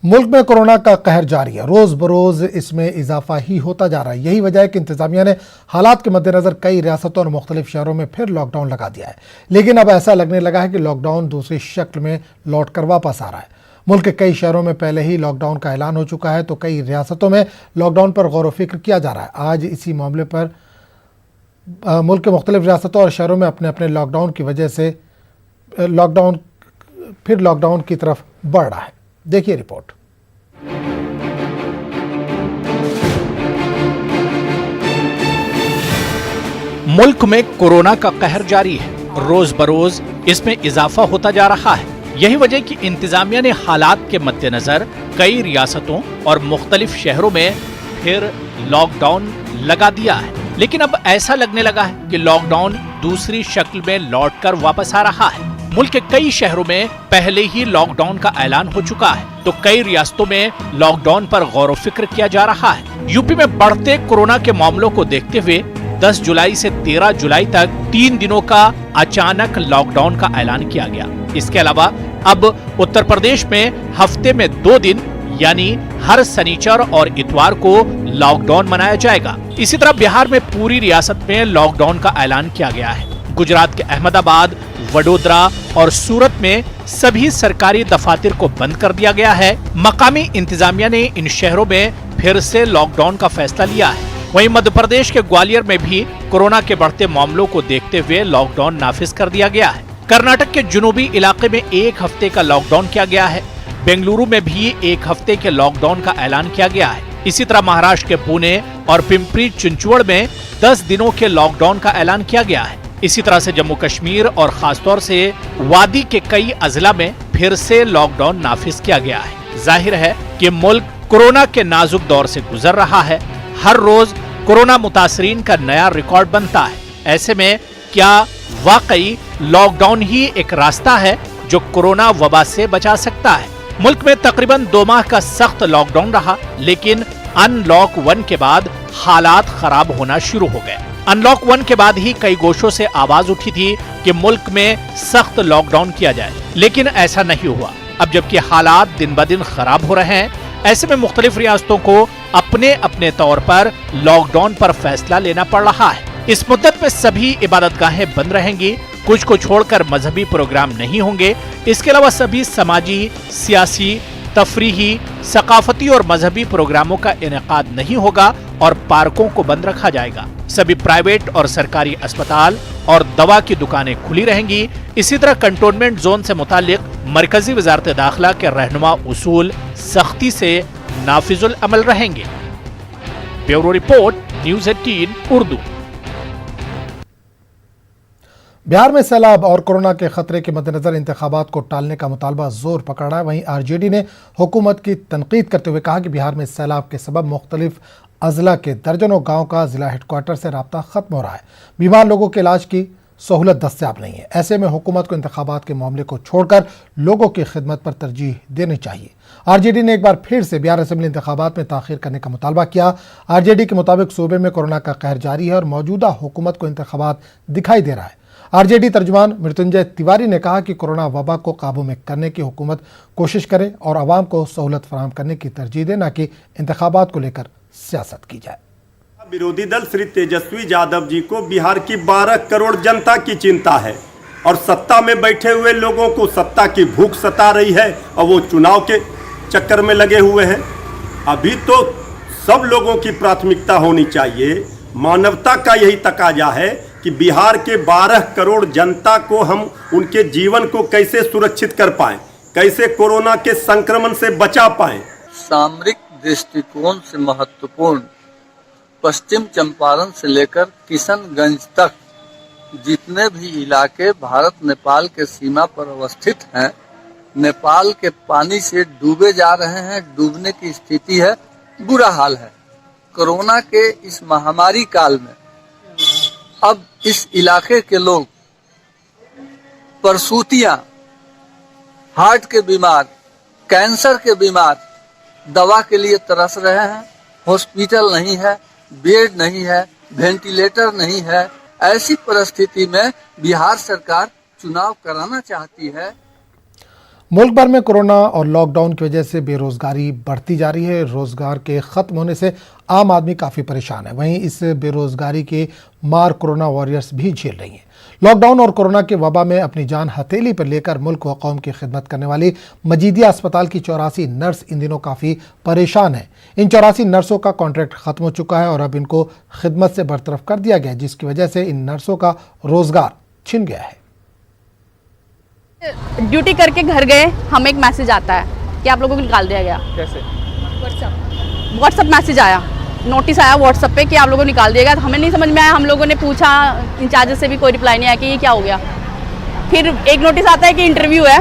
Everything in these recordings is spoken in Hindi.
मुल्क में कोरोना का कहर जारी है। रोज बरोज इसमें इजाफा ही होता जा रहा है। यही वजह है कि इंतजामिया ने हालात के मद्देनजर कई रियासतों और मुख्तलिफ शहरों में फिर लॉकडाउन लगा दिया है। लेकिन अब ऐसा लगने लगा है कि लॉकडाउन दूसरी शक्ल में लौट कर वापस आ रहा है। मुल्क के कई शहरों में पहले ही लॉकडाउन का ऐलान हो चुका है, तो कई रियासतों में लॉकडाउन पर गौर व फिक्र किया जा रहा है। आज इसी मामले पर मुल्क के मुख्तलिफ रियासतों और शहरों में अपने अपने लॉकडाउन की वजह से लॉकडाउन की तरफ बढ़ रहा है। देखिए रिपोर्ट। मुल्क में कोरोना का कहर जारी है। रोज बरोज इसमें इजाफा होता जा रहा है। यही वजह कि इंतजामिया ने हालात के मद्देनजर कई रियासतों और मुख्तलिफ शहरों में फिर लॉकडाउन लगा दिया है। लेकिन अब ऐसा लगने लगा है कि लॉकडाउन दूसरी शक्ल में लौटकर वापस आ रहा है। मुल्क के कई शहरों में पहले ही लॉकडाउन का ऐलान हो चुका है, तो कई रियासतों में लॉकडाउन पर गौर व फिक्र किया जा रहा है। यूपी में बढ़ते कोरोना के मामलों को देखते हुए 10 जुलाई से 13 जुलाई तक 3 दिनों का अचानक लॉकडाउन का ऐलान किया गया। इसके अलावा अब उत्तर प्रदेश में हफ्ते में 2 दिन यानी हर शनिचर और इतवार को लॉकडाउन मनाया जाएगा। इसी तरह बिहार में पूरी रियासत में लॉकडाउन का ऐलान किया गया है। गुजरात के अहमदाबाद, वडोदरा और सूरत में सभी सरकारी दफातर को बंद कर दिया गया है। मकामी इंतजामिया ने इन शहरों में फिर से लॉकडाउन का फैसला लिया है। वहीं मध्य प्रदेश के ग्वालियर में भी कोरोना के बढ़ते मामलों को देखते हुए लॉकडाउन नाफिज कर दिया गया है। कर्नाटक के जुनूबी इलाके में 1 हफ्ते का लॉकडाउन किया गया है। बेंगलुरु में भी 1 हफ्ते के लॉकडाउन का ऐलान किया गया है। इसी तरह महाराष्ट्र के पुणे और पिंपरी चिंचवड़ में 10 दिनों के लॉकडाउन का ऐलान किया गया है। इसी तरह से जम्मू कश्मीर और खासतौर से वादी के कई अजला में फिर से लॉकडाउन नाफिज किया गया है। जाहिर है कि मुल्क कोरोना के नाजुक दौर से गुजर रहा है। हर रोज कोरोना मुतासरीन का नया रिकॉर्ड बनता है। ऐसे में क्या वाकई लॉकडाउन ही एक रास्ता है जो कोरोना वबा से बचा सकता है? मुल्क में तकरीबन 2 माह का सख्त लॉकडाउन रहा, लेकिन अनलॉक 1 के बाद हालात खराब होना शुरू हो गए। अनलॉक 1 के बाद ही कई गोशों से आवाज उठी थी कि मुल्क में सख्त लॉकडाउन किया जाए, लेकिन ऐसा नहीं हुआ। अब जबकि हालात दिन ब दिन खराब हो रहे हैं, ऐसे में मुख्तलिफ रियासतों को अपने अपने तौर पर लॉकडाउन पर फैसला लेना पड़ रहा है। इस मुद्दत में सभी इबादतगाहें बंद रहेंगी, कुछ को छोड़कर मजहबी प्रोग्राम नहीं होंगे। इसके अलावा सभी समाजी, सियासी, तफरीही, सकाफती और मजहबी प्रोग्रामों का इनेकाद नहीं होगा और पार्कों को बंद रखा जाएगा। सभी प्राइवेट और सरकारी अस्पताल और दवा की दुकानें खुली रहेंगी। इसी तरह कंटोनमेंट जोन से मुतालिक मरकजी वजारत दाखिला के रहनुमा उसूल सख्ती से नाफिजुल अमल रहेंगे। Bureau report, news 18 Urdu. Bihar में सैलाब और कोरोना के खतरे के मद्देनजर इंतखाबात को टालने का मुतालबा जोर पकड़ रहा है। वहीं आरजेडी ने हुकूमत की तनकीद करते हुए कहा कि बिहार में सैलाब के सबब मुख्तलिफ अजला के दर्जनों गांव का जिला हेडक्वार्टर से राब्ता खत्म हो रहा है। बीमार लोगों के इलाज की सहूलत दस्तयाब नहीं है। ऐसे में हुकूमत को इंतखाबात के मामले को छोड़कर लोगों की खिदमत पर तरजीह देनी चाहिए। आरजेडी ने एक बार फिर से बिहार असेंबली इंतखाबात में ताखीर करने का मुतालबा किया। आरजेडी के मुताबिक सूबे में कोरोना का कहर जारी है और मौजूदा हुकूमत को इंतखाबात दिखाई दे रहा है। आरजेडी तर्जुमान मृत्युंजय तिवारी ने कहा कि कोरोना वबा को काबू में करने की हुकूमत कोशिश करे और आवाम को सहूलत फराहम करने की तरजीह दे, न कि इंतखाबात को लेकर सियासत की जाए। विरोधी दल श्री तेजस्वी यादव जी को बिहार की 12 करोड़ जनता की चिंता है और सत्ता में बैठे हुए लोगों को सत्ता की भूख सता रही है और वो चुनाव के चक्कर में लगे हुए हैं। अभी तो सब लोगों की प्राथमिकता होनी चाहिए। मानवता का यही तकाजा है कि बिहार के 12 करोड़ जनता को हम उनके जीवन को कैसे सुरक्षित कर पाएं, कैसे कोरोना के संक्रमण से बचा पाएं। सामरिक दृष्टिकोण से महत्वपूर्ण पश्चिम चंपारण से लेकर किशनगंज तक जितने भी इलाके भारत नेपाल के सीमा पर अवस्थित हैं, नेपाल के पानी से डूबे जा रहे हैं। डूबने की स्थिति है, बुरा हाल है। कोरोना के इस महामारी काल में अब इस इलाके के लोग प्रसूतियां, हार्ट के बीमार, कैंसर के बीमार दवा के लिए तरस रहे हैं। हॉस्पिटल नहीं है, बेड नहीं है, वेंटिलेटर नहीं है। ऐसी परिस्थिति में बिहार सरकार चुनाव कराना चाहती है। मुल्क भर में कोरोना और लॉकडाउन की वजह से बेरोजगारी बढ़ती जा रही है। रोजगार के खत्म होने से आम आदमी काफ़ी परेशान है। वहीं इस बेरोजगारी की मार कोरोना वॉरियर्स भी झेल रही हैं। लॉकडाउन और कोरोना के वबा में अपनी जान हथेली पर लेकर मुल्क व कौम की खिदमत करने वाली मजीदिया अस्पताल की 84 नर्स इन दिनों काफ़ी परेशान है। इन 84 नर्सों का कॉन्ट्रैक्ट खत्म हो चुका है और अब इनको खिदमत से बरतरफ कर दिया गया, जिसकी वजह से इन नर्सों का रोजगार छिन गया है। ड्यूटी करके घर गए, हमें एक मैसेज आता है कि आप लोगों को निकाल दिया गया। कैसे? व्हाट्सअप मैसेज आया, नोटिस आया व्हाट्सअप पे कि आप लोगों को निकाल दिया गया। तो हमें नहीं समझ में आया, हम लोगों ने पूछा, इंचार्ज से भी कोई रिप्लाई नहीं आया कि ये क्या हो गया। फिर एक नोटिस आता है कि इंटरव्यू है,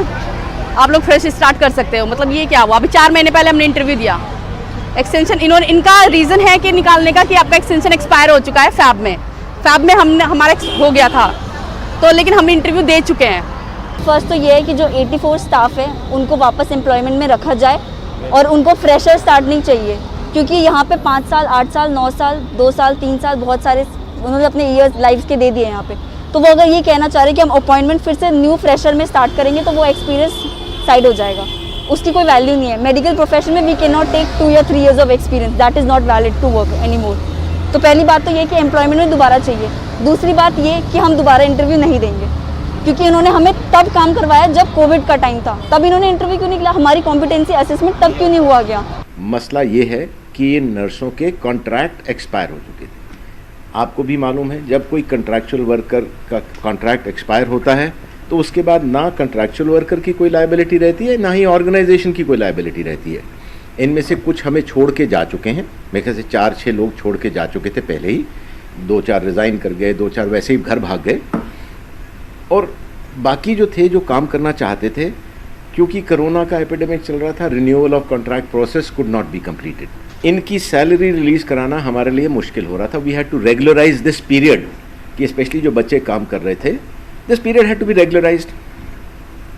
आप लोग फ्रेश स्टार्ट कर सकते हो। मतलब ये क्या हुआ? अभी 4 महीने पहले हमने इंटरव्यू दिया, एक्सटेंशन इनका रीज़न है कि निकालने का कि आपका एक्सटेंशन एक्सपायर हो चुका है फैब में हमारा हो गया था, तो लेकिन हम इंटरव्यू दे चुके हैं। फर्स्ट तो ये है कि जो 84 स्टाफ है उनको वापस एम्प्लॉयमेंट में रखा जाए और उनको फ्रेशर स्टार्ट नहीं चाहिए, क्योंकि यहाँ पे 5 साल 8 साल 9 साल 2 साल 3 साल बहुत सारे उन्होंने अपने ईयर्स लाइफ्स के दे दिए यहाँ पे। तो वो अगर ये कहना चाह रहे हैं कि हम अपॉइंटमेंट फिर से न्यू फ्रेशर में स्टार्ट करेंगे तो वो एक्सपीरियंस साइड हो जाएगा, उसकी कोई वैल्यू नहीं है। मेडिकल प्रोफेशन में वी कैन नॉट टेक 2 या 3 years of experience, that is not valid to work any more. तो पहली बात तो ये कि एम्प्लॉयमेंट में दोबारा चाहिए। दूसरी बात ये कि हम दोबारा इंटरव्यू नहीं देंगे, क्योंकि इन्होंने हमें तब काम करवाया जब कोविड का टाइम था, तब इन्होंने इंटरव्यू क्यों नहीं किया? हमारी कॉम्पिटेंसी असेसमेंट तब क्यों नहीं हुआ गया? मसला ये है कि इन नर्सों के कॉन्ट्रैक्ट एक्सपायर हो चुके थे। आपको भी मालूम है, जब कोई कंट्रैक्चुअल वर्कर का कॉन्ट्रैक्ट एक्सपायर होता है तो उसके बाद ना कंट्रैक्चुअल वर्कर की कोई लायबिलिटी रहती है, ना ही ऑर्गेनाइजेशन की कोई लायबिलिटी रहती है। इनमें से कुछ हमें छोड़ के जा चुके हैं, मेरे ख्याल से 4-6 लोग छोड़ के जा चुके थे पहले ही, 2-4 रिज़ाइन कर गए, 2-4 वैसे ही घर भाग गए, और बाकी जो थे जो काम करना चाहते थे, क्योंकि कोरोना का एपिडेमिक चल रहा था, renewal of contract process could not be completed. इनकी सैलरी रिलीज़ कराना हमारे लिए मुश्किल हो रहा था। We had to regularise this period, कि स्पेशली जो बच्चे काम कर रहे थे, this period had to be regularised.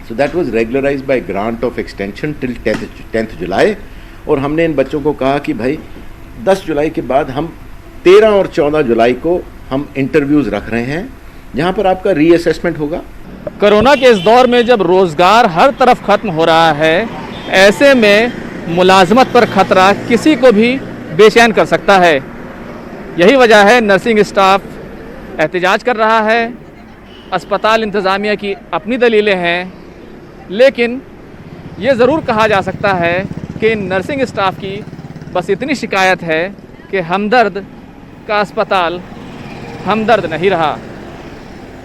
So that was regularised by grant of extension till 10th July. और हमने इन बच्चों को कहा कि भाई 10 जुलाई के बाद हम 13 और 14 जुलाई को हम इंटरव्यूज़ रख रहे हैं, जहाँ पर आपका रीअसेसमेंट होगा। कोरोना के इस दौर में जब रोज़गार हर तरफ ख़त्म हो रहा है, ऐसे में मुलाजमत पर ख़तरा किसी को भी बेचैन कर सकता है। यही वजह है नर्सिंग स्टाफ एहतजाज कर रहा है। अस्पताल इंतज़ामिया की अपनी दलीलें हैं, लेकिन ये ज़रूर कहा जा सकता है कि नर्सिंग स्टाफ की बस इतनी शिकायत है कि हमदर्द का अस्पताल हमदर्द नहीं रहा।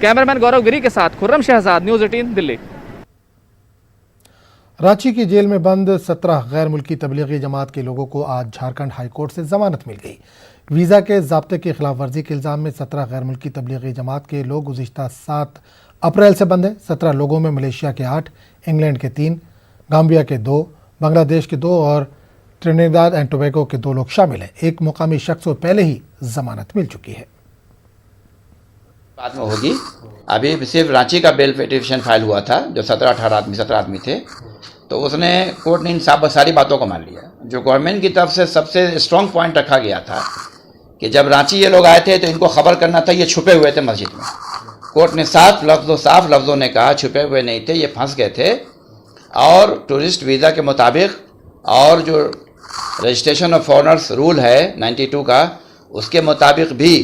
कैमरामैन गौरव गिरी के साथ खुर्रम शहजाद, न्यूज़ 18 दिल्ली। रांची की जेल में बंद 17 गैर मुल्की तबलीगी जमात के लोगों को आज झारखंड हाई कोर्ट से जमानत मिल गई। वीज़ा के ज़ाब्ते की खिलाफ वर्जी के इल्ज़ाम में 17 गैर मुल्की तबलीगी जमात के लोग गुज़िश्ता 7 अप्रैल से बंद हैं। 17 लोगों में मलेशिया के 8, इंग्लैंड के 3, गाम्बिया के 2, बांग्लादेश के 2 और ट्रिनिडाद एंड टोबैगो के 2 लोग शामिल हैं। एक मुकामी शख्स को पहले ही जमानत मिल चुकी है। बाद में होगी। अभी सिर्फ रांची का बेल पिटीशन फाइल हुआ था, जो 17 आदमी थे, तो उसने कोर्ट ने इन सारी बातों को मान लिया। जो गवर्नमेंट की तरफ से सबसे स्ट्रॉन्ग पॉइंट रखा गया था कि जब रांची ये लोग आए थे तो इनको खबर करना था, ये छुपे हुए थे मस्जिद में। कोर्ट ने साफ लफ्ज़ों ने कहा छुपे हुए नहीं थे, ये फंस गए थे। और टूरिस्ट वीज़ा के मुताबिक और जो रजिस्ट्रेशन ऑफ फॉरेनर्स रूल है 92 का, उसके मुताबिक भी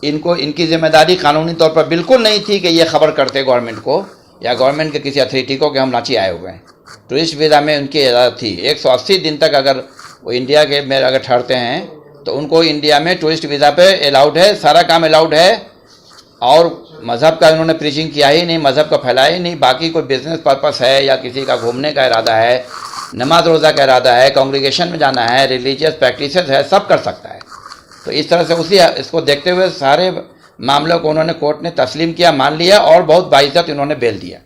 इनकी जिम्मेदारी कानूनी तौर पर बिल्कुल नहीं थी कि ये खबर करते गवर्नमेंट को या गवर्नमेंट के किसी अथॉरिटी को कि हम रांची आए हुए हैं। टूरिस्ट वीज़ा में उनकी इजाज़त थी। 180 दिन तक अगर वो इंडिया के में अगर ठहरते हैं तो उनको इंडिया में टूरिस्ट वीज़ा पे अलाउड है, सारा काम अलाउड है। और मज़हब का उन्होंने प्रीचिंग किया ही नहीं, मज़हब का फैलाया ही नहीं। बाकी कोई बिजनेस पर्पस है या किसी का घूमने का इरादा है, नमाज रोज़ा का इरादा है, कांग्रीगेशन में जाना है, रिलीजियस प्रैक्टिसेस है, सब कर सकता है। तो इस तरह से इसको देखते हुए सारे मामलों को उन्होंने कोर्ट ने तस्लीम किया, मान लिया और बहुत बाइज्जत उन्होंने बेल दिया।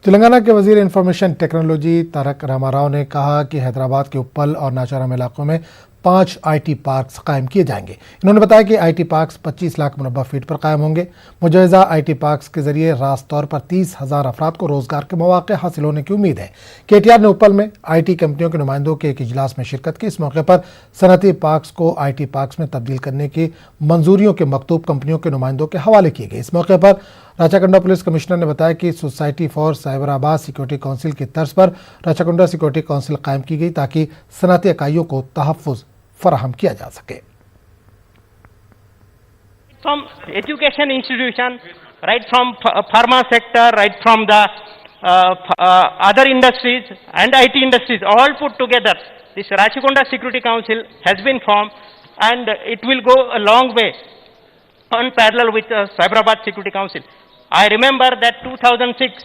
तेलंगाना के वजीर इंफॉर्मेशन टेक्नोलॉजी तारक रामाराव ने कहा कि हैदराबाद के उप्पल और नाचाराम इलाकों में 5 IT पार्क्स कायम किए जाएंगे। इन्होंने बताया कि IT पार्क्स 25 लाख मुरब्बा फीट पर कायम होंगे। मुजवज़ा IT पार्क्स के जरिए रास्त तौर पर 30,000 अफराद को रोजगार के मौके हासिल होने की उम्मीद है। KTR ने उप्पल में IT कंपनियों के नुमाइंदों के एक इजलास में शिरकत की। इस मौके पर सनती पार्क्स को IT पार्क्स में तब्दील करने की मंजूरियों के मकतूब कंपनियों के नुमाइंदों के हवाले किए गए। इस मौके पर राचाकुंडा पुलिस कमिश्नर ने बताया कि society for Cyberabad security council की तर्ज पर राचाकुंडा सिक्योरिटी काउंसिल कायम की गई ताकि सनअती इकाइयों को तहफ़्फ़ुज़ फराहम किया जा सके। From education institution, right from pharma sector, right from the other industries and IT industries, all put together, this Rachakonda Security Council has been formed, and it will go a long way on parallel with Cyberabad Security Council. I remember that 2006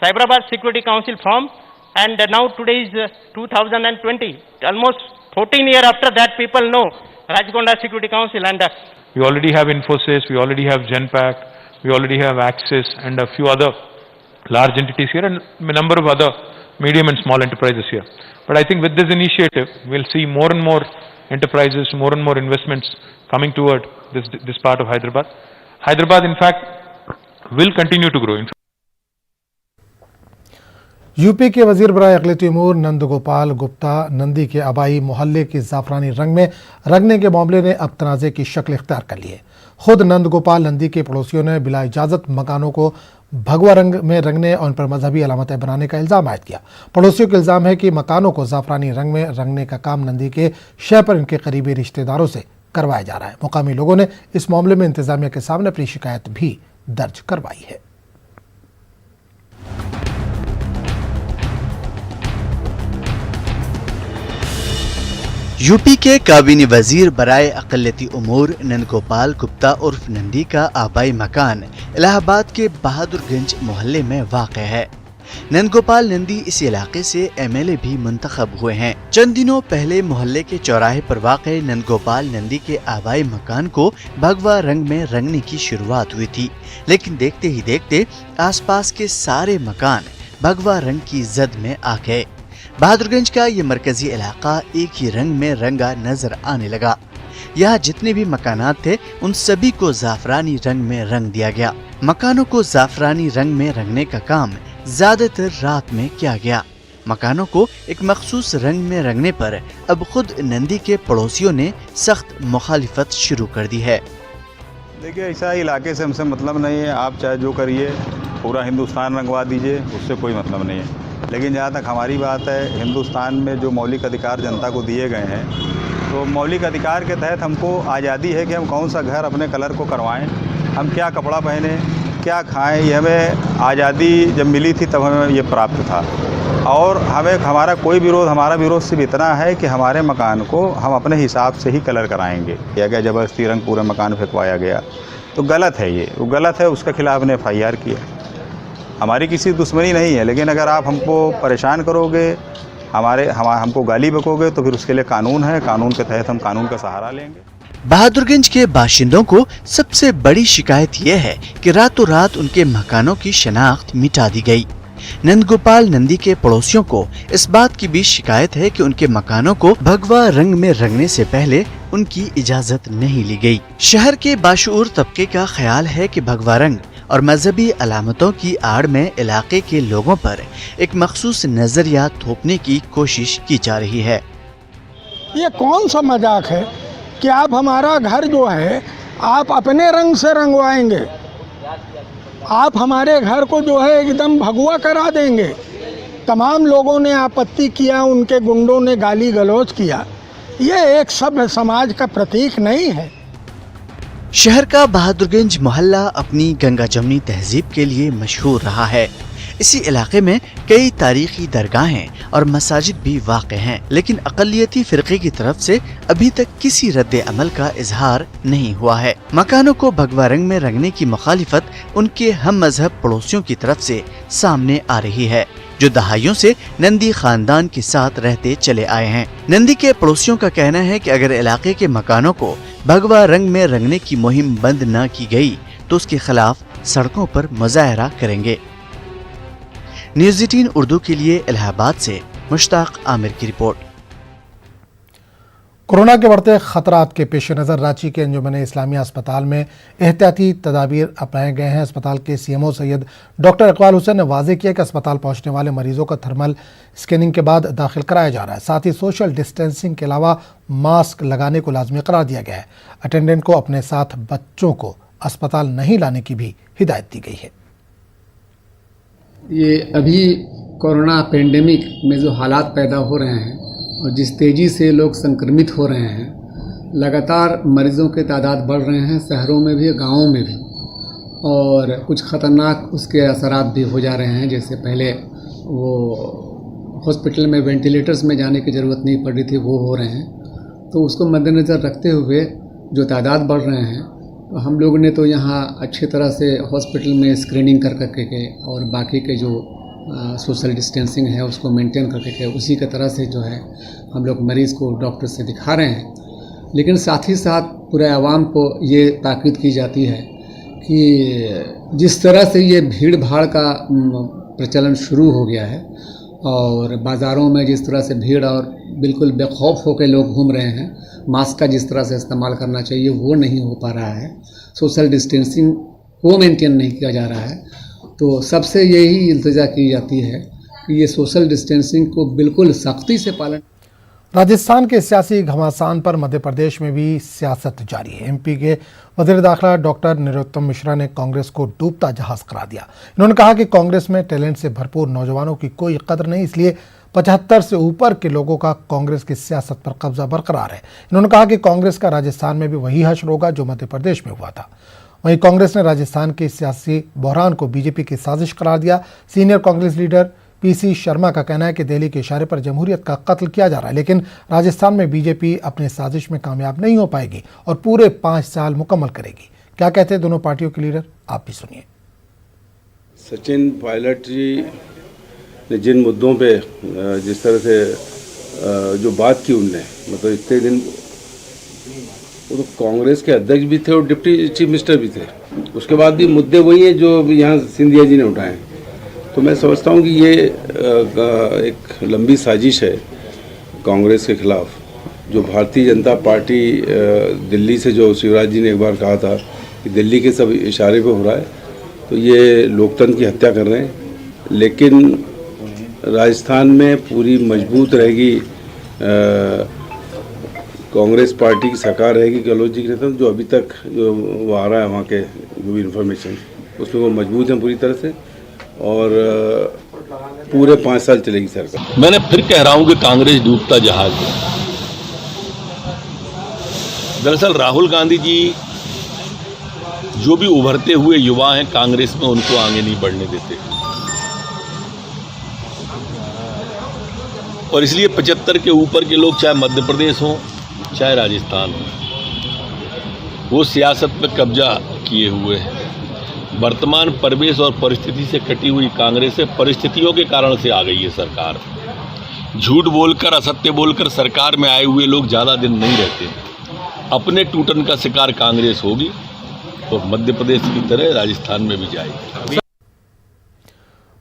Cyberabad Security Council formed, and now today is 2020. Almost 14 years after that, people know Rachakonda Security Council, and we already have Infosys, we already have Genpact, we already have Axis and a few other large entities here and a number of other medium and small enterprises here. But I think with this initiative, we'll see more and more enterprises, more and more investments coming toward this part of Hyderabad. Hyderabad, in fact, will continue to grow. UP के वजीर बराए अक़लियती उमूर नंद गोपाल गुप्ता नंदी के आबाई मोहल्ले की ज़ाफ़रानी रंग में रंगने के मामले ने अब तनाज़े की शक्ल इख्तियार कर ली है। खुद नंद गोपाल नंदी के पड़ोसियों ने बिला इजाज़त मकानों को भगवा रंग में रंगने और उन पर मजहबी अलामतें बनाने का इल्ज़ाम आयद किया। पड़ोसियों का इल्ज़ाम है कि मकानों को ज़ाफ़रानी रंग में रंगने का काम नंदी के शहर पर इनके करीबी रिश्तेदारों से करवाया जा रहा है। मुकामी लोगों ने इस मामले में इंतज़ामिया के सामने अपनी शिकायत भी दर्ज करवाई है। यूपी के काबीनी वजीर बराए अक़लियती उमूर नंद गोपाल गुप्ता उर्फ नंदी का आबाई मकान इलाहाबाद के बहादुरगंज मोहल्ले में वाक़ है। नंद गोपाल नंदी इस इलाके से MLA भी मुंतखब हुए हैं। चंद दिनों पहले मोहल्ले के चौराहे पर वाक़े नंद गोपाल नंदी के आबाई मकान को भगवा रंग में रंगने की शुरुआत हुई थी, लेकिन देखते ही देखते आसपास के सारे मकान भगवा रंग की जद में आ गए। बहादुरगंज का ये मरकजी इलाका एक ही रंग में रंगा नजर आने लगा। यहाँ जितने भी मकानात थे उन सभी को ज़ाफ़रानी रंग में रंग दिया गया। मकानों को ज़ाफ़रानी रंग में रंगने का काम ज्यादातर रात में किया गया। मकानों को एक मखसूस रंग में रंगने पर अब खुद नंदी के पड़ोसियों ने सख्त मुखालिफत शुरू कर दी है। देखिए, ऐसा इलाके से हमसे मतलब नहीं है। आप चाहे जो करिए, पूरा हिंदुस्तान रंगवा दीजिए, उससे कोई मतलब नहीं है। लेकिन जहाँ तक हमारी बात है, हिंदुस्तान में जो मौलिक अधिकार जनता को दिए गए हैं, तो मौलिक अधिकार के तहत हमको आज़ादी है कि हम कौन सा घर अपने कलर को करवाएं, हम क्या कपड़ा पहने, क्या खाएं। ये हमें आज़ादी जब मिली थी तब हमें ये प्राप्त था। और हमें हमारा विरोध सिर्फ इतना है कि हमारे मकान को हम अपने हिसाब से ही कलर कराएंगे। या क्या ज़बरदस्ती रंग पूरे मकान फेंकवाया गया तो गलत है, ये वो गलत है। उसके खिलाफ ने FIR किया। हमारी किसी दुश्मनी नहीं है, लेकिन अगर आप हमको परेशान करोगे, हमको गाली बकोगे, तो फिर उसके लिए कानून है। कानून के तहत हम कानून का सहारा लेंगे। बहादुरगंज के बाशिंदों को सबसे बड़ी शिकायत यह है कि रातों रात उनके मकानों की शनाख्त मिटा दी गई। नंद गोपाल नंदी के पड़ोसियों को इस बात की भी शिकायत है कि उनके मकानों को भगवा रंग में रंगने से पहले उनकी इजाजत नहीं ली गई। शहर के बाशऊर तबके का ख्याल है कि भगवा रंग और मजहबी अलामतों की आड़ में इलाके के लोगों पर एक मखसूस नजरिया थोपने की कोशिश की जा रही है। ये कौन सा मजाक है कि आप हमारा घर जो है आप अपने रंग से रंगवाएंगे, आप हमारे घर को जो है एकदम भगवा करा देंगे। तमाम लोगों ने आपत्ति किया, उनके गुंडों ने गाली गलौज किया। ये एक सभ्य समाज का प्रतीक नहीं है। शहर का बहादुरगंज मोहल्ला अपनी गंगा जमनी तहजीब के लिए मशहूर रहा है। इसी इलाके में कई तारीखी दरगाहें और मसाजिद भी वाक़ हैं, लेकिन अक़लियती फ़िरक़े की तरफ से अभी तक किसी रद्द अमल का इजहार नहीं हुआ है। मकानों को भगवा रंग में रंगने की मुखालिफत उनके हम मजहब पड़ोसियों की तरफ से सामने आ रही है, जो दहाइयों से नंदी खानदान के साथ रहते चले आए हैं। नंदी के पड़ोसियों का कहना है कि अगर इलाके के मकानों को भगवा रंग में रंगने की मुहिम बंद न की गई तो उसके खिलाफ सड़कों पर मुजाहरा करेंगे। न्यूज़ 18 उर्दू के लिए इलाहाबाद से मुश्ताक आमिर की रिपोर्ट। कोरोना के बढ़ते खतरात के पेश नज़र रांची के अंजुमन इस्लामिया अस्पताल में एहतियाती तदाबीर अपनाए गए हैं। अस्पताल के CMO सैयद डॉक्टर इकबाल हुसैन ने वाज़ेह किया कि अस्पताल पहुंचने वाले मरीजों का थर्मल स्कैनिंग के बाद दाखिल कराया जा रहा है। साथ ही सोशल डिस्टेंसिंग के अलावा मास्क लगाने को लाजमी करार दिया गया है। अटेंडेंट को अपने साथ बच्चों को अस्पताल नहीं लाने की भी हिदायत दी गई है। ये अभी कोरोना पेंडेमिक में जो हालात पैदा हो रहे हैं और जिस तेज़ी से लोग संक्रमित हो रहे हैं, लगातार मरीजों के तादाद बढ़ रहे हैं, शहरों में भी गांवों में भी, और कुछ ख़तरनाक उसके असरात भी हो जा रहे हैं। जैसे पहले वो हॉस्पिटल में वेंटिलेटर्स में जाने की ज़रूरत नहीं पड़ रही थी, वो हो रहे हैं। तो उसको मद्देनज़र रखते हुए जो तादाद बढ़ रहे हैं, तो हम लोग ने तो यहाँ अच्छी तरह से हॉस्पिटल में स्क्रीनिंग कर के और बाकी के जो सोशल डिस्टेंसिंग है उसको मेंटेन करके उसी के तरह से जो है हम लोग मरीज़ को डॉक्टर से दिखा रहे हैं। लेकिन साथ ही साथ पूरे आवाम को ये ताकीद की जाती है कि जिस तरह से ये भीड़ भाड़ का प्रचलन शुरू हो गया है और बाज़ारों में जिस तरह से भीड़ और बिल्कुल बेखौफ होकर लोग घूम रहे हैं, मास्क का जिस तरह से इस्तेमाल करना चाहिए वो नहीं हो पा रहा है, सोशल डिस्टेंसिंग को मेंटेन नहीं किया जा रहा है, तो सबसे यही इल्तिजा की जाती है कि ये सोशल डिस्टेंसिंग को बिल्कुल सख्ती से पालन। राजस्थान के सियासी घमासान पर मध्य प्रदेश में भी सियासत जारी है। एमपी के वज़ीर दाखिला डॉक्टर नरोत्तम मिश्रा ने कांग्रेस को डूबता जहाज करार दिया। इन्होंने कहा कि कांग्रेस में टैलेंट से भरपूर नौजवानों की कोई कदर नहीं, इसलिए 75 से ऊपर के लोगों का कांग्रेस की सियासत पर कब्जा बरकरार है। इन्होंने कहा कि कांग्रेस का राजस्थान में भी वही हश्र होगा जो मध्य प्रदेश में हुआ था। वहीं कांग्रेस ने राजस्थान के सियासी बहरान को बीजेपी की साजिश करार दिया। Senior Congress leader PC Sharma का कहना है कि दिल्ली के इशारे पर जमहूरियत का कत्ल किया जा रहा है, लेकिन राजस्थान में बीजेपी अपने साजिश में कामयाब नहीं हो पाएगी और पूरे 5 साल मुकम्मल करेगी। क्या कहते हैं दोनों पार्टियों के लीडर, आप भी सुनिए। सचिन पायलट जी ने जिन मुद्दों पे जिस तरह से जो बात की उनने, मतलब इतने दिन वो तो कांग्रेस के अध्यक्ष भी थे और डिप्टी चीफ मिनिस्टर भी थे, उसके बाद भी मुद्दे वही हैं जो यहाँ सिंधिया जी ने उठाए। तो मैं समझता हूँ कि ये एक लंबी साजिश है कांग्रेस के खिलाफ, जो भारतीय जनता पार्टी दिल्ली से, जो शिवराज जी ने एक बार कहा था कि दिल्ली के सब इशारे पे हो रहा है, तो ये लोकतंत्र की हत्या कर रहे हैं। लेकिन राजस्थान में पूरी मजबूत रहेगी कांग्रेस पार्टी की सरकार रहेगी गहलोत जी के नेतृत्व, जो अभी तक जो वो आ रहा है वहाँ के जो भी इन्फॉर्मेशन, उसमें वो मजबूत हैं पूरी तरह से और पूरे 5 साल चलेगी सरकार। मैंने फिर कह रहा हूं कि कांग्रेस डूबता जहाज है। दरअसल राहुल गांधी जी जो भी उभरते हुए युवा हैं कांग्रेस में, उनको आगे नहीं बढ़ने देते और इसलिए 75 के ऊपर के लोग, चाहे मध्य प्रदेश हो चाहे राजस्थान हो, वो सियासत में कब्जा किए हुए हैं। वर्तमान परिवेश और परिस्थिति से कटी हुई कांग्रेस से परिस्थितियों के कारण से आ गई है सरकार। झूठ बोलकर, असत्य बोलकर सरकार में आए हुए लोग ज़्यादा दिन नहीं रहते। अपने टूटन का शिकार कांग्रेस होगी और मध्य प्रदेश की तरह राजस्थान में भी जाएगी।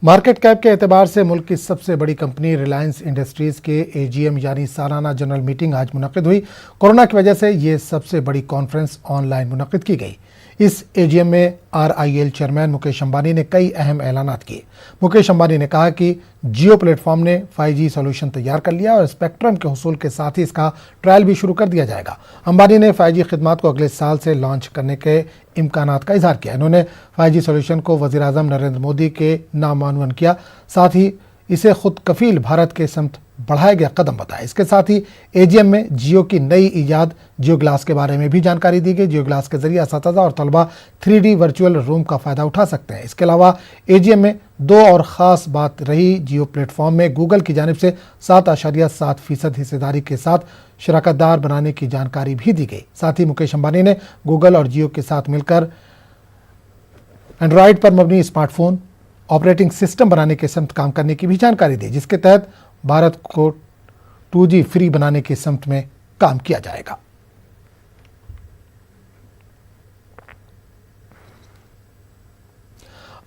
मार्केट कैप के एतबार से मुल्क की सबसे बड़ी कंपनी रिलायंस इंडस्ट्रीज के एजीएम यानी सालाना जनरल मीटिंग आज मुनक़िद हुई। कोरोना की वजह से ये सबसे बड़ी कॉन्फ्रेंस ऑनलाइन मुनक़िद की गई। इस एजीएम में RIL चेयरमैन मुकेश अंबानी ने कई अहम ऐलानात किए। मुकेश अंबानी ने कहा कि जियो प्लेटफॉर्म ने 5G सोल्यूशन तैयार कर लिया और स्पेक्ट्रम के हुसूल के साथ ही इसका ट्रायल भी शुरू कर दिया जाएगा। अंबानी ने 5G खिदमात को अगले साल से लॉन्च करने के इम्कानात का इजहार किया। इन्होंने 5G सोल्यूशन को वज़ीर आज़म नरेंद्र मोदी के नामांकन किया, साथ ही इसे खुद कफील भारत के समत बढ़ाया गया कदम बताया। इसके साथ ही एजीएम में जियो की नई ईजाद जियो ग्लास के बारे में भी जानकारी दी गई। जियो ग्लास के जरिए असातिज़ा और तलबा 3D वर्चुअल रूम का फ़ायदा उठा सकते हैं। इसके अलावा एजीएम में 2 और ख़ास बात रही, जियो प्लेटफॉर्म में गूगल की जानिब से 7.7% हिस्सेदारी के साथ शराकतदार बनाने की जानकारी भी दी गई। साथ ही मुकेश अंबानी ने गूगल और जियो के साथ मिलकर एंड्रॉयड पर मबनी स्मार्टफोन ऑपरेटिंग सिस्टम बनाने के समत काम करने की भी जानकारी दी, जिसके तहत भारत को 2G फ्री बनाने की समत में काम किया जाएगा।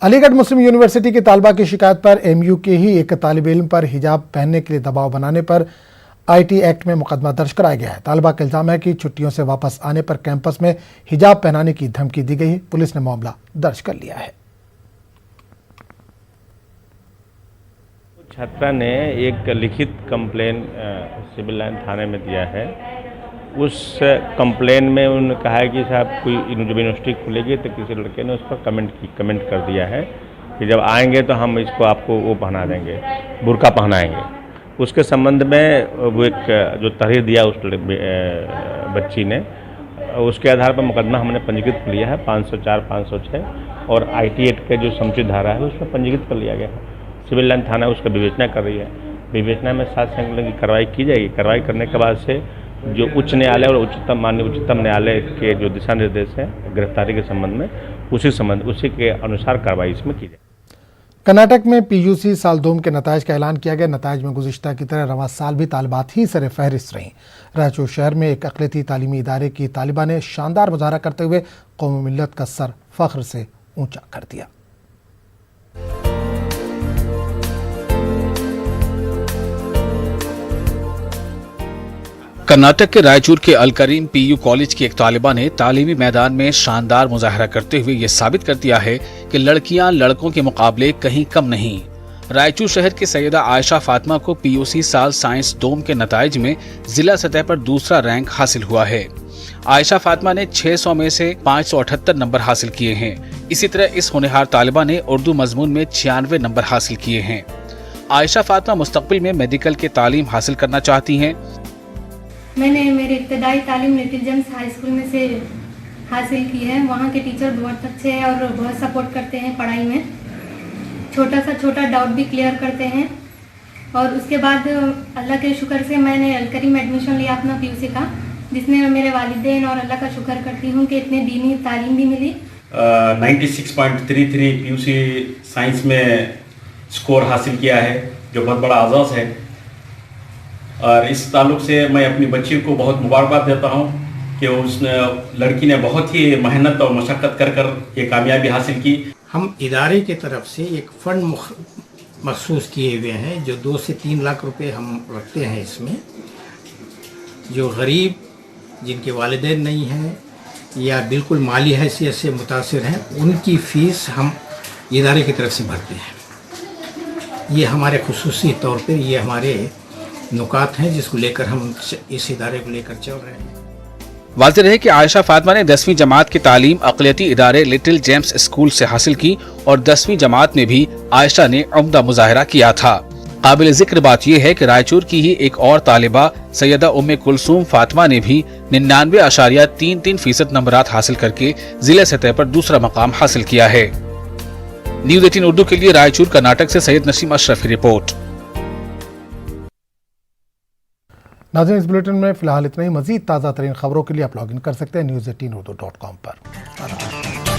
अलीगढ़ मुस्लिम यूनिवर्सिटी की तालिबा की शिकायत पर MU के ही एक तालिब इल्म पर हिजाब पहनने के लिए दबाव बनाने पर IT एक्ट में मुकदमा दर्ज कराया गया है। तालिबा का इल्जाम है कि छुट्टियों से वापस आने पर कैंपस में हिजाब पहनाने की धमकी दी गई है। पुलिस ने मामला दर्ज कर लिया है। छात्रा ने एक लिखित कंप्लेन सिविल लाइन थाने में दिया है उस कंप्लेन में उन्होंने कहा है कि साहब कोई जब यूनिवर्सिटी खुलेगी तो किसी लड़के ने उस पर कमेंट कर दिया है कि जब आएंगे तो हम इसको आपको वो पहना देंगे, बुर्का पहनाएंगे। उसके संबंध में वो एक जो तहरीर दिया उस बच्ची ने, उसके आधार पर मुकदमा हमने पंजीकृत कर लिया है 504, 506 और IT एक्ट के जो समुचित धारा है उसमें पंजीकृत कर लिया गया है। सिविल लाइन थाना उसका विवेचना कर रही है। विवेचना में 7 संकलन की कार्रवाई की जाएगी। कार्रवाई करने के बाद से जो उच्च न्यायालय और माननीय उच्चतम न्यायालय के जो दिशा निर्देश हैं गिरफ्तारी के संबंध में, उसी के अनुसार कार्रवाई इसमें की जाए। कर्नाटक में PUC साल 2 के नताइज का ऐलान किया गया। नताइज में गुज़िश्ता की तरह रवा साल भी तालिबात ही सर फहरिस्त रहीं। रायचूर शहर में एक अक़लियती तालीमी इदारे की तालिबा ने शानदार मुजाहरा करते हुए कौम मिल्लत का सर फ़ख्र से ऊंचा कर दिया। कर्नाटक के रायचूर के अल करीम PU कॉलेज की एक तालिबा ने तालीमी मैदान में शानदार मुजाहरा करते हुए ये साबित कर दिया है कि लड़कियां लड़कों के मुकाबले कहीं कम नहीं। रायचूर शहर की सैयदा आयशा फातिमा को PUC साल साइंस 2 के नताइज में जिला सतह पर दूसरा रैंक हासिल हुआ है। आयशा फातिमा ने 600 में से 578 नंबर हासिल किए हैं। इसी तरह इस होनहार तालिबा ने उर्दू मजमून में 96 नंबर हासिल किए हैं। आयशा फातिमा मुस्तकबिल में मेडिकल की तालीम हासिल करना चाहती हैं। मैंने मेरी इब्तदाई तालीम लिटिल जेम्स हाई स्कूल में से हासिल की है। वहाँ के टीचर बहुत अच्छे हैं और बहुत सपोर्ट करते हैं पढ़ाई में। छोटा डाउट भी क्लियर करते हैं। और उसके बाद अल्लाह के शुक्र से मैंने अल करीम में एडमिशन लिया अपना PUC का, जिसमें मेरे वालिदैन और अल्लाह का शुक्र करती हूँ कि इतने दीनी तालीम भी मिली। 96.33 PUC साइंस में स्कोर हासिल किया है, जो बहुत बड़ा आज़ाज़ है। और इस ताल्लुक से मैं अपनी बच्ची को बहुत मुबारकबाद देता हूँ कि उस लड़की ने बहुत ही मेहनत और मशक्क़त कर ये कामयाबी हासिल की। हम इदारे की तरफ से एक फ़ंड मखसूस किए हुए हैं जो 2 से 3 लाख रुपए हम रखते हैं इसमें। जो गरीब, जिनके वालिदैन नहीं हैं या बिल्कुल माली हैसियत से मुतासिर हैं, उनकी फ़ीस हम इदारे की तरफ से भरते हैं। ये हमारे खुसूसी तौर पर ये हमारे नुकात हैं जिसको लेकर हम इस इदारे को लेकर चल रहे हैं। वाज़ेह है कि आयशा फातिमा ने 10वीं जमात की तालीम अक़लियती इदारे लिटिल जेम्स स्कूल से हासिल की और 10वीं जमात में भी आयशा ने उम्दा मुजाहरा किया था। काबिल जिक्र बात यह है कि रायचूर की ही एक और तालिबा सैयदा उम्मे कुलसूम फातिमा ने भी 99.33% नंबरात हासिल करके जिला सतह पर दूसरा मकाम हासिल किया है। न्यूज़ 18 उर्दू के लिए रायचूर कर्नाटक से सैयद नसीम अशरफ की रिपोर्ट। नाज़रीन, इस बुलेटिन में फिलहाल इतना ही। मजीद ताज़ा तरीन खबरों के लिए आप लॉगिन कर सकते हैं news18urdu.com पर।